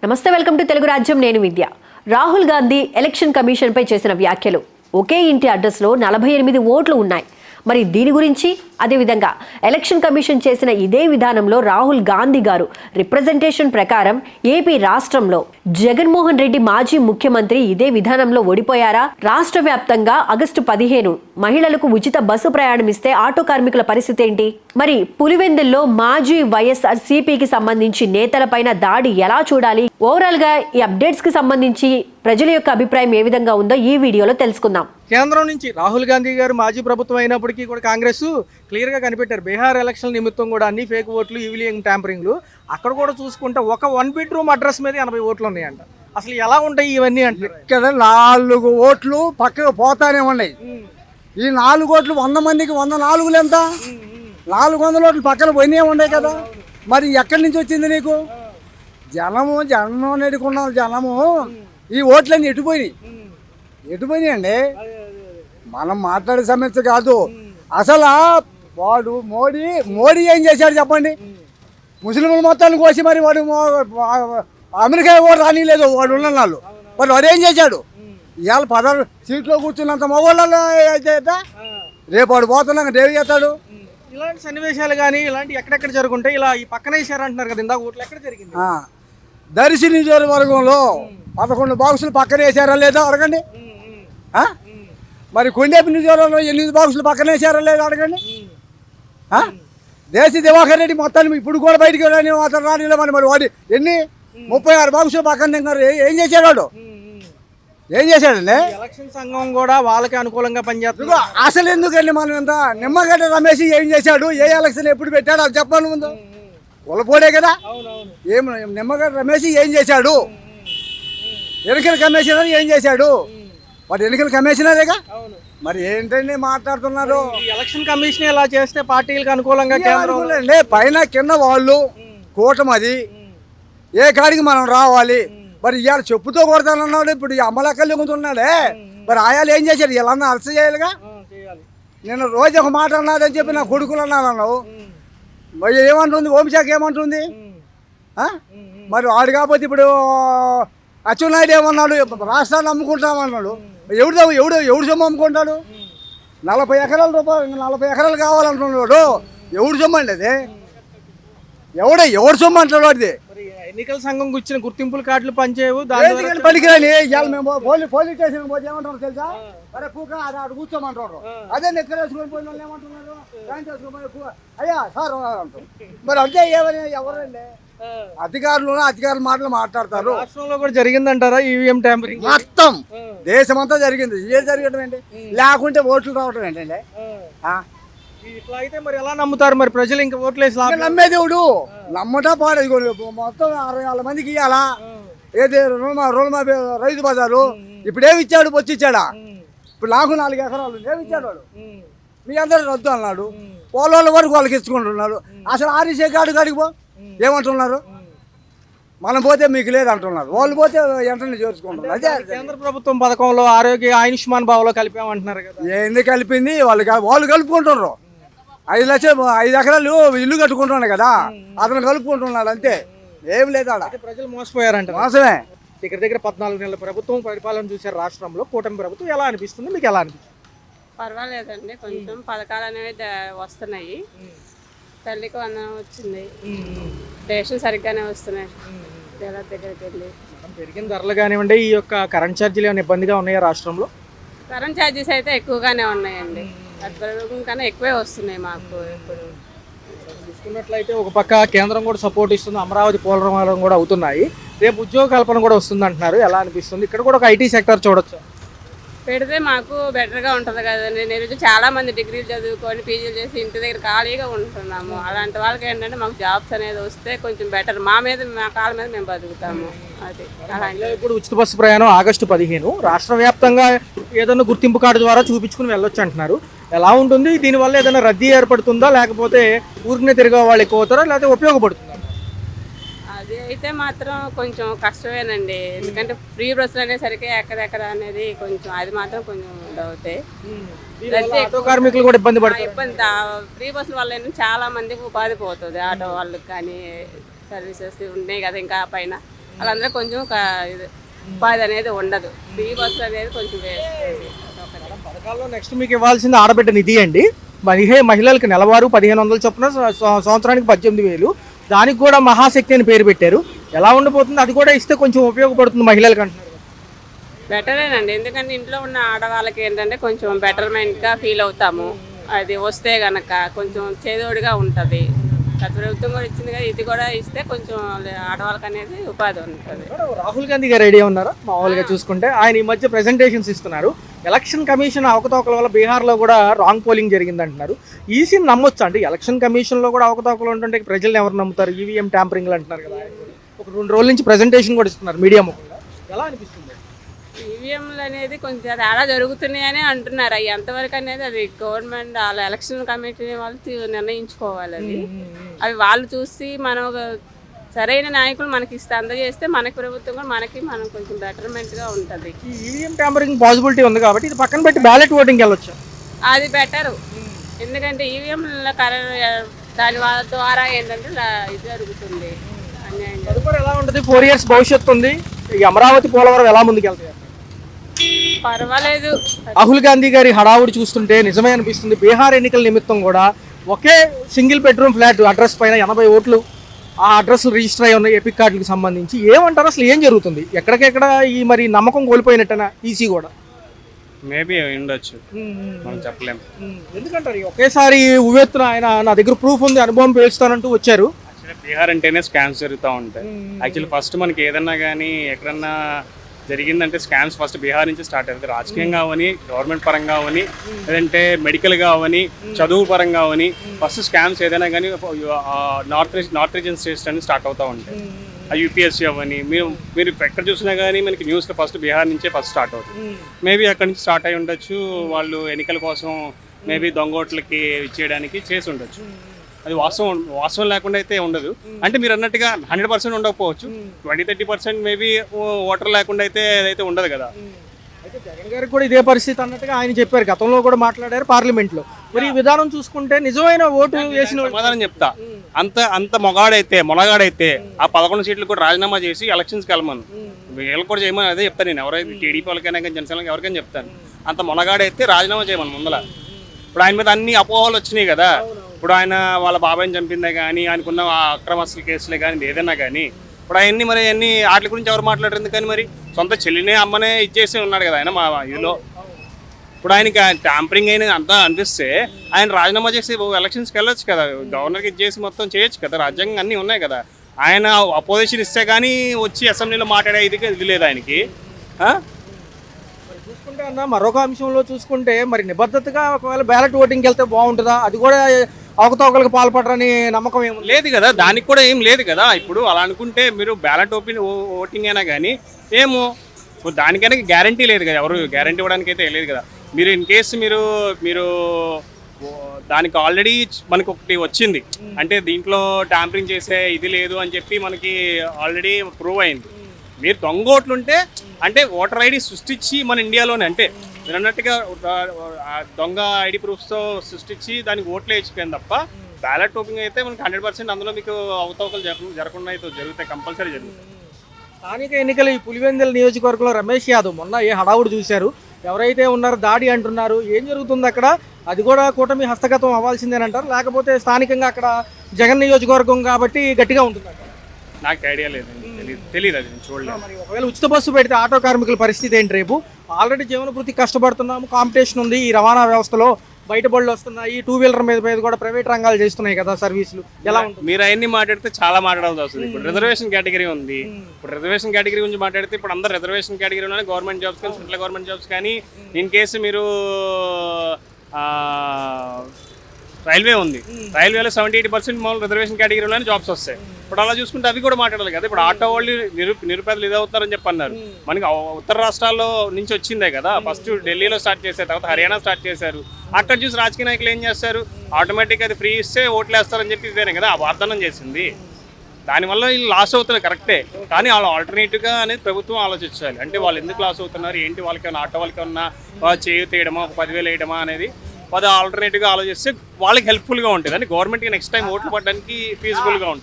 నమస్తే, welcome to Telugu రాజ్యం. నేను విద్య. రాహుల్ గాంధీ ఎలక్షన్ కమిషన్ పై చేసిన వ్యాఖ్యలు. ఒకే ఇంటి అడ్రస్లో 48 ఓట్లు ఉన్నాయి. మరి దీని గురించి, అదేవిధంగా ఎలక్షన్ కమిషన్ చేసిన ఇదే విధానంలో రాహుల్ గాంధీ గారు రిప్రజెంటేషన్ ప్రకారం ఏపీ రాష్ట్రంలో జగన్మోహన్ రెడ్డి మాజీ ముఖ్యమంత్రి ఇదే విధానంలో ఓడిపోయారా? రాష్ట్ర వ్యాప్తంగా ఆగస్టు 15 మహిళలకు ఉచిత బస్సు ప్రయాణం ఇస్తే ఆటో కార్మికుల పరిస్థితి ఏంటి? మరి పులివెందుల్లో మాజీ వైఎస్ఆర్ సిపికి సంబంధించి నేతలపైన దాడి ఎలా చూడాలి? ఓవరాల్ గా ఈ అప్డేట్స్ కి సంబంధించి ప్రజల యొక్క అభిప్రాయం ఏ విధంగా ఉందో ఈ వీడియోలో తెలుసుకుందాం. కేంద్రం నుంచి రాహుల్ గాంధీ గారు మాజీ ప్రభుత్వం అయినప్పటికీ కూడా కాంగ్రెస్ క్లియర్గా కనిపెట్టారు. బీహార్ ఎలక్షన్ నిమిత్తం కూడా అన్ని ఫేక్ ఓట్లు, ఈవీఎం ట్యాంపరింగ్లు. అక్కడ కూడా చూసుకుంటే ఒక 1 బెడ్రూమ్ అడ్రస్ మీద 80 ఓట్లు ఉన్నాయంట. అసలు ఎలా ఉంటాయి ఇవన్నీ అంటే? ఇక్కడ 4 ఓట్లు పక్కకు పోతానే ఉన్నాయి. ఈ 4 ఓట్లు 100 మందికి 104 ఎంత? 400 ఓట్లు పక్కన పోయినే ఉన్నాయి కదా. మరి ఎక్కడి నుంచి వచ్చింది నీకు? జగన్మోహన్ రెడ్డికి ఉన్న జనము ఈ ఓట్లన్నీ ఎటుపోయినాయి అండి. మనం మాట్లాడే సమస్య కాదు. అసలు వాడు మోడీ ఏం చేశాడు చెప్పండి? ముస్లింలు మొత్తాన్ని కోసి మరి వాడు అమెరికా కూడా రానిలేదు వాడు ఉన్న వాళ్ళు. మరి వాడు ఏం చేశాడు? ఇవాళ 16 సీట్లో కూర్చున్నంత మగవాళ్ళు అయితే రేపు వాడు పోతున్నాక దేవి చేస్తాడు. ఇలాంటి సన్నివేశాలు కానీ ఇలాంటి ఎక్కడెక్కడ జరుగుంటాయి? ఇలా ఈ పక్కన వేసారంటున్నారు కదా, ఇందాక ఓట్లు ఎక్కడ జరిగింది? దర్శి నియోజకవర్గంలో 11 బాక్సులు పక్కన వేసారా లేదా అడగండి. మరి కొండేపి నియోజకవర్గంలో 8 బాక్సులు పక్కన వేసారా లేదా అడగండి. దేశీ దివాకర్ రెడ్డి మొత్తాన్ని ఇప్పుడు కూడా బయటికి వెళ్ళని అతను రానిలేమని మరి వాడు 36 బాక్సులు పక్కన తిన్నారు. ఏం చేశాడు వాడు? ఏం చేశాడండి? ఎలక్షన్ సంఘం కూడా వాళ్ళకి అనుకూలంగా పనిచేస్తుంది. అసలు ఎందుకండి మనం ఎంత నిమ్మగడ్డ రమేష్ ఏం చేశాడు? ఏ ఎలక్షన్ ఎప్పుడు పెట్టాడు అది చెప్పాలి ముందు. కులపోడే కదా. ఏం నిమ్మగడ్డ రమేష్ ఏం చేశాడు? ఎన్నికల కమిషనర్ ఏం చేశాడు? వాడు ఎన్నికల కమిషనరేగా. మరి ఏంటండి మాట్లాడుతున్నారు? ఎలక్షన్ కమిషన్ ఇలా చేస్తే పార్టీలకు అనుకూలంగా పైన కింద వాళ్ళు కూటమది ఏ కాడికి మనం రావాలి. మరి ఇవాళ చెప్పుతో కొడతానన్నాడు. ఇప్పుడు అమ్మలక్కలు ఎగుతున్నాడే. మరి ఆయాలు ఏం చేశారు? ఇలా అరెస్ట్ చేయాలిగా. నేను రోజు ఒక మాట అన్నాదని చెప్పి నా కొడుకులు అన్నాను. మరి ఏమంటుంది హోంశాఖ? ఏమంటుంది? మరి వాడు కాకపోతే ఇప్పుడు అచ్చెన్నాయుడు ఏమన్నాడు? రాష్ట్రాన్ని అమ్ముకుంటామన్నాడు. ఎవడు సొమ్ము అమ్ముకుంటాడు? 40 ఎకరాల రూపాయలు 40 ఎకరాలు కావాలంటున్నాడు. ఎవడు సొమ్ము అండి అది? ఎవడు సొమ్ము అంటాడు వాడిది? ఎన్నికల సంఘం ఇచ్చిన గుర్తింపుల కార్డులు పనిచేయవు. పనికిరాని ఇవాళ మేము పోలీస్ స్టేషన్ పోతే ఏమంటారు తెలుసా? అరే పూక అటు కూర్చోమంటారు. అదే నెక్కలు వేసుకొని పోయిన వాళ్ళు ఏమంటున్నారు? ప్యాంట్ వేసుకొని అయ్యా సార్ అంటారు. మరి అంటే ఎవరండి అధికారులు మాటలు మాట్లాడతారు. రాష్ట్రంలో కూడా జరిగిందంటారా ఈవీఎం ట్యాంపరింగ్? మొత్తం దేశమంతా జరిగింది. ఏం జరగడం ఏంటి? లేకుంటే ఓట్లు రావటం ఏంటండి? ఇట్లా అయితే మరి ఎలా నమ్ముతారు మరి ప్రజలు? ఇంకా ఓట్లు వేసి నమ్మేదేవుడు నమ్మటా పాడేది. మొత్తం 60,000 మందికి ఇవ్వాలా? ఏది రైతు బజారు ఇప్పుడు ఏమి ఇచ్చాడు? వచ్చి ఇచ్చాడా? ఇప్పుడు నాకు 4 ఎకరాలు ఏమి ఇచ్చాడు వాడు? మీ అందరూ రద్దు అన్నాడు. వాళ్ళ వరకు వాళ్ళకి ఇచ్చుకుంటున్నారు. అసలు ఆర్టీసీ కాడికి పో ఏమంటున్నారు? మనం పోతే మీకు లేదు అంటున్నారు. వాళ్ళు పోతే వెంటనే చేర్చుకుంటున్నారు. అదే కేంద్ర ప్రభుత్వం పథకంలో ఆరోగ్య ఆయుష్మాన్ భావలో కలిపామంటున్నారు కదా. ఏంది కలిపింది? వాళ్ళు కలుపుకుంటున్నారు. 5 లక్షలు 5 ఎకరాలు ఇల్లు కట్టుకుంటున్నాడు కదా, అతను కలుపుకుంటున్నాడు అంతే. ఏం లేదు ఆడ. ప్రజలు మోసపోయారంట. మోసమే. దగ్గర 14 నెలల ప్రభుత్వం పరిపాలన చూసారు రాష్ట్రంలో. కూటమి ప్రభుత్వం ఎలా అనిపిస్తుంది? మీకు ఎలా అనిపిస్తుంది? పర్వాలేదండి, కొంచెం పథకాలు అనేవి వస్తున్నాయి. తల్లికి వందనం వచ్చింది, రేషన్ సరిగ్గానే వస్తున్నాయి. దగ్గరికి వెళ్ళి పెరిగిన ధరలు కానివ్వండి, ఈ యొక్క కరెంట్ ఛార్జీలు ఏమైనా ఇబ్బందిగా ఉన్నాయా రాష్ట్రంలో? కరెంట్ ఛార్జెస్ అయితే ఎక్కువగానే ఉన్నాయండి. అద్భుతం కన్నా ఎక్కువే వస్తున్నాయి మాకు. ఇప్పుడు చూసుకున్నట్లయితే ఒక పక్క కేంద్రం కూడా సపోర్ట్ ఇస్తుంది. అమరావతి పోలవరం కూడా అవుతున్నాయి. రేపు ఉద్యోగ కల్పన కూడా వస్తుంది అంటున్నారు. ఎలా అనిపిస్తుంది? ఇక్కడ కూడా ఒక ఐటీ సెక్టర్ చూడొచ్చు. పెడితే మాకు బెటర్గా ఉంటుంది కదండి. నేను చాలా మంది డిగ్రీలు చదువుకొని పీజీలు చేసి ఇంటి దగ్గర ఖాళీగా ఉంటున్నాము. అలాంటి వాళ్ళకి ఏంటంటే మాకు జాబ్స్ అనేది వస్తే కొంచెం బెటర్. మా కాళ్ళ మీద మేము బతుకుతాము. అది ఇప్పుడు ఉచిత బస్సు ప్రయాణం ఆగస్టు 15 రాష్ట్ర వ్యాప్తంగా ఏదైనా గుర్తింపు కార్డు ద్వారా చూపించుకుని వెళ్ళొచ్చు అంటున్నారు. ఎలా ఉంటుంది? దీనివల్ల ఏదైనా రద్దీ ఏర్పడుతుందా, లేకపోతే ఊరినే తిరిగే వాళ్ళు ఎక్కువ అవుతారా, లేకపోతే ఉపయోగపడుతుందా? అది అయితే మాత్రం కొంచెం కష్టమేనండి. ఎందుకంటే ఫ్రీ బస్సులు అనేసరికి ఎక్కడెక్కడ అనేది కొంచెం అది మాత్రం కొంచెం డౌటే. ఆటో కార్మికులు కూడా ఇబ్బంది పడతారు. ఫ్రీ బస్సుల వల్ల చాలా మందికి ఉపాధి పోతుంది. ఆటో వాళ్ళకి కానీ సర్వీసెస్ ఉన్నాయి కదా ఇంకా పైన వాళ్ళందరూ కొంచెం ఇది ఉపాధి అనేది ఉండదు. ఫ్రీ బస్సు అనేది కొంచెం వేస్ట్. పథకాల్లో నెక్స్ట్ మీకు ఇవ్వాల్సింది ఆడబిడ్డ నిధి అండి. మహిళలకు నెలవారు 1500 చొప్పున సంవత్సరానికి 18,000. దానికి కూడా మహాశక్తి అని పేరు పెట్టారు. ఎలా ఉండిపోతుంది? అది కూడా ఇస్తే కొంచెం ఉపయోగపడుతుంది మహిళలకు అంటున్నారు. బెటరేనండి, ఎందుకంటే ఇంట్లో ఉన్న ఆడవాళ్ళకి ఏంటంటే కొంచెం బెటర్మెంట్గా ఫీల్ అవుతాము. అది వస్తే గనక కొంచెం చేదోడుగా ఉంటుంది. గత ప్రభుత్వం కూడా ఇచ్చింది కదా, ఇది కూడా ఇస్తే కొంచెం ఆడవాళ్ళకి అనేది ఉపాధి ఉంటుంది. రాహుల్ గాంధీ గారు ఐడియా ఉన్నారా? మామూలుగా చూసుకుంటే ఆయన ఈ మధ్య ప్రెజెంటేషన్స్ ఇస్తున్నారు. ఎలక్షన్ కమిషన్ అవకతవకల వల్ల బీహార్లో కూడా రాంగ్ పోలింగ్ జరిగింది అంటున్నారు. ఈసీని నమ్మొచ్చు అంటే ఎలక్షన్ కమిషన్లో కూడా అవకతవకలు ఉంటుంటే ప్రజలు ఎవరు నమ్ముతారు? ఈవీఎం ట్యాంపరింగ్లు అంటున్నారు కదా. ఒక 2 రోజుల నుంచి ప్రెజెంటేషన్ కూడా ఇస్తున్నారు మీడియా ముఖంగా. ఎలా అనిపిస్తుంది? ఈవీఎంలు అనేది కొంచెం తేడా జరుగుతున్నాయని అంటున్నారు. అవి ఎంతవరకు అనేది అది గవర్నమెంట్ వాళ్ళ ఎలక్షన్ కమిటీ వాళ్ళు నిర్ణయించుకోవాలి. అవి వాళ్ళు చూసి మనం సరైన నాయకులు మనకి ఇస్తే అందజేస్తే మనకి ప్రభుత్వం కూడా మనం కొంచెం బెటర్మెంట్గా ఉంటుంది. ఈ ఈవీఎం ట్యాంపరింగ్ పాసిబిలిటీ ఉంది కాబట్టి ఇది పక్కన పెట్టి బ్యాలెట్ ఓటింగ్కి వెళ్ళొచ్చు. అది బెటరు, ఎందుకంటే ఈవీఎం దాని ద్వారా ఏంటంటే ఇది జరుగుతుంది అన్యాయం. తదుపరి ఎలా ఉంటుంది? 4 years భవిష్యత్తు ఉంది. ఈ అమరావతి పోలవరం ఎలా ముందుకెళ్తాయి? పర్వాలేదు. రాహుల్ గాంధీ గారి హడావుడి చూస్తుంటే నిజమే అనిపిస్తుంది. బీహార్ ఎన్నికల నిమిత్తం కూడా ఒకే సింగిల్ బెడ్రూమ్ ఫ్లాట్ అడ్రస్ పైన 80 ఓట్లు ఆ అడ్రస్ రిజిస్టర్ అయి ఉన్నాయి ఎపిక్ కార్డులకు సంబంధించి. ఏమంటారు అసలు? ఏం జరుగుతుంది? ఎక్కడికెక్కడ ఈ మరి నమ్మకం కోల్పోయినట్టనా ఈసీ కూడా? మేబీ ఉండొచ్చు, మనం చెప్పలేము. ఎందుకంటారు ఒకేసారి ఉవ్వెత్తున ఆయన నా దగ్గర ప్రూఫ్ ఉంది, అనుభవం పేలుస్తానంటూ వచ్చారు. యాక్చువల్లీ బీహార్ అంటేనే స్కామ్స్ జరుగుతూ ఉంటాయి. యాక్చువల్లీ ఫస్ట్ మనకి ఏదన్నా కానీ ఎక్కడన్నా జరిగిందంటే స్కామ్స్ ఫస్ట్ బీహార్ నుంచి స్టార్ట్ అవుతుంది. రాజకీయంగా అవని, గవర్నమెంట్ పరంగా అవని, లేదంటే మెడికల్గా అవని, చదువు పరంగా అవని, ఫస్ట్ స్కామ్స్ ఏదైనా కానీ నార్త్ రీజన్ స్టేట్స్ అని స్టార్ట్ అవుతూ ఉంటాయి. ఆ యూపీఎస్సీ అవని మీరు ఎక్కడ చూసినా కానీ మనకి న్యూస్లో ఫస్ట్ బీహార్ నుంచే ఫస్ట్ స్టార్ట్ అవుతుంది. మేబీ అక్కడి నుంచి స్టార్ట్ అయి ఉండొచ్చు. వాళ్ళు ఎన్నికల కోసం మేబీ దొంగోట్లకి ఇచ్చేయడానికి చేసి ఉండొచ్చు. అది వాస్తవం లేకుండా అయితే ఉండదు. అంటే మీరు అన్నట్టుగా 100% ఉండకపోవచ్చు, 20-30% మేబీ ఓటర్ లేకుండా అయితే అదైతే ఉండదు కదా. అయితే జగన్ గారికి కూడా ఇదే పరిస్థితి అన్నట్టుగా ఆయన చెప్పారు. గతంలో కూడా మాట్లాడారు పార్లమెంట్లో. మరి ఈ విధానం చూసుకుంటే నిజమైన ఓటు వేసిన సమాధానం చెప్తా. అంత మొనగాడైతే ఆ 11 సీట్లు కూడా రాజీనామా చేసి ఎలక్షన్స్కి వెళ్ళమను. వీళ్ళకి కూడా చేయమని అదే చెప్తాను నేను. ఎవరైతే టీడీపీ వాళ్ళకైనా కానీ జనసేనకి ఎవరికైనా చెప్తాను. అంత మొనగాడైతే రాజీనామా చేయమని ముందల. ఇప్పుడు ఆయన మీద అన్ని అపోహలు వచ్చినాయి కదా. ఇప్పుడు ఆయన వాళ్ళ బాబాయిని చంపిందే కానీ, ఆయనకున్న అక్రమస్తుల కేసులే కానీ, ఏదైనా కానీ ఇప్పుడు అవన్నీ మరి అన్ని వాటి గురించి ఎవరు మాట్లాడారు? కానీ మరి సొంత చెల్లినే అమ్మనే ఇచ్చేసి ఉన్నాడు కదా ఆయన మా ఇదిలో. ఇప్పుడు ఆయనకి ట్యాంపరింగ్ అయిన అంతా అనిపిస్తే ఆయన రాజీనామా చేసి ఎలక్షన్స్కి వెళ్ళొచ్చు కదా. గవర్నర్కి ఇచ్చేసి మొత్తం చేయొచ్చు కదా. రాజ్యాంగం అన్నీ ఉన్నాయి కదా. ఆయన అపోజిషన్ ఇస్తే కానీ వచ్చి అసెంబ్లీలో మాట్లాడే ఇది లేదు ఆయనకి. చూసుకుంటే అన్న మరొక అంశంలో చూసుకుంటే మరి నిబద్ధతగా ఒకవేళ బ్యాలెట్ ఓటింగ్కి వెళ్తే బాగుంటుందా? అది కూడా అవకతవకలకు పాల్పడరని నమ్మకం ఏమి లేదు కదా. దానికి కూడా ఏం లేదు కదా. ఇప్పుడు అలా అనుకుంటే మీరు బ్యాలెట్ ఓటింగ్ అయినా కానీ ఏమో దానికైనా గ్యారంటీ లేదు కదా. ఎవరు గ్యారంటీ ఇవ్వడానికి అయితే లేదు కదా. మీరు ఇన్ కేసు మీరు దానికి ఆల్రెడీ మనకు ఒకటి వచ్చింది అంటే దీంట్లో ట్యాంపరింగ్ చేసే ఇది లేదు అని చెప్పి మనకి ఆల్రెడీ ప్రూవ్ అయింది. మీరు దొంగ ఓట్లుంటే అంటే ఓటర్ ఐడి సృష్టించి మన ఇండియాలోనే అంటే మీరు అన్నట్టుగా దొంగ ఐడి ప్రూఫ్స్తో సృష్టించి దానికి ఓట్లు వేయించిపోయింది తప్ప బ్యాలెట్ ఓటింగ్ అయితే మనకి 100% అందులో మీకు అవతవకలు జరగకుండా అయితే జరుగుతాయి, కంపల్సరీ జరుగుతాయి. స్థానిక ఎన్నికలు ఈ పులివెందుల నియోజకవర్గంలో రమేష్ యాదవ్ మొన్న ఏ హడావుడు చూశారు. ఎవరైతే ఉన్నారో దాడి అంటున్నారు. ఏం జరుగుతుంది అక్కడ? అది కూడా కూటమి హస్తగతం అవ్వాల్సిందేనంటారు, లేకపోతే స్థానికంగా అక్కడ జగన్ నియోజకవర్గం కాబట్టి గట్టిగా ఉంటుందంట? నాకు ఐడియా లేదు, తెలియదు, అది నేను చూడలేదు. మరి ఒకవేళ ఉచిత బస్సు పెడితే ఆటో కార్మికుల పరిస్థితి ఏంటి? రేపు ఆల్రెడీ జీవనభృతి కష్టపడుతున్నాము, కాంపిటీషన్ ఉంది ఈ రవాణా వ్యవస్థలో, బయట బళ్ళు వస్తున్నాయి, 2-వీలర్ మీద కూడా ప్రైవేట్ రంగాలు చేస్తున్నాయి కదా సర్వీసులు. ఎలా ఉంటుంది? మీరు అవన్నీ మాట్లాడితే చాలా మాట్లాడాల్సి వస్తుంది. ఇప్పుడు రిజర్వేషన్ కేటగిరీ ఉంది. ఇప్పుడు రిజర్వేషన్ కేటగిరీ గురించి మాట్లాడితే ఇప్పుడు అందరు రిజర్వేషన్ కేటగిరీలోనే గవర్నమెంట్ జాబ్స్ కానీ, సెంట్రల్ గవర్నమెంట్ జాబ్స్ కానీ, ఇన్ కేసు మీరు రైల్వే ఉంది, రైల్వేలో 70-80% మామూలు రిజర్వేషన్ కేటగిరీలోనే జాబ్స్ వస్తాయి. ఇప్పుడు అలా చూసుకుంటే అవి కూడా మాట్లాడాలి కదా. ఇప్పుడు ఆటో వాళ్ళు నిరుపేదలు ఇదవుతారని చెప్పి అన్నారు. మనకి ఉత్తర రాష్ట్రాల్లో నుంచి వచ్చిందే కదా. ఫస్ట్ ఢిల్లీలో స్టార్ట్ చేశారు, తర్వాత హర్యానా స్టార్ట్ చేశారు. అక్కడ చూసి రాజకీయ నాయకులు ఏం చేస్తారు? ఆటోమేటిక్గా అది ఫ్రీ ఇస్తే ఓట్లు వేస్తారని చెప్పి ఇదేనే కదా ఆ వాగ్దానం చేసింది. దానివల్ల వీళ్ళు లాస్ అవుతున్నారు కరెక్టే, కానీ వాళ్ళు ఆల్టర్నేటివ్గా అనేది ప్రభుత్వం ఆలోచించాలి. అంటే వాళ్ళు ఎందుకు లాస్ అవుతున్నారు ఏంటి, వాళ్ళకి ఏమన్నా ఆటో వాళ్ళకి ఏమన్నా చేయి తీయడమా, 10,000 వేయడమా అనేది అది ఆల్టర్నేటివ్గా ఆలోచిస్తే వాళ్ళకి హెల్ప్ఫుల్గా ఉంటుంది. అంటే గవర్నమెంట్కి నెక్స్ట్ టైం ఓట్లు పడడానికి ఫీజిబుల్గా ఉంటుంది.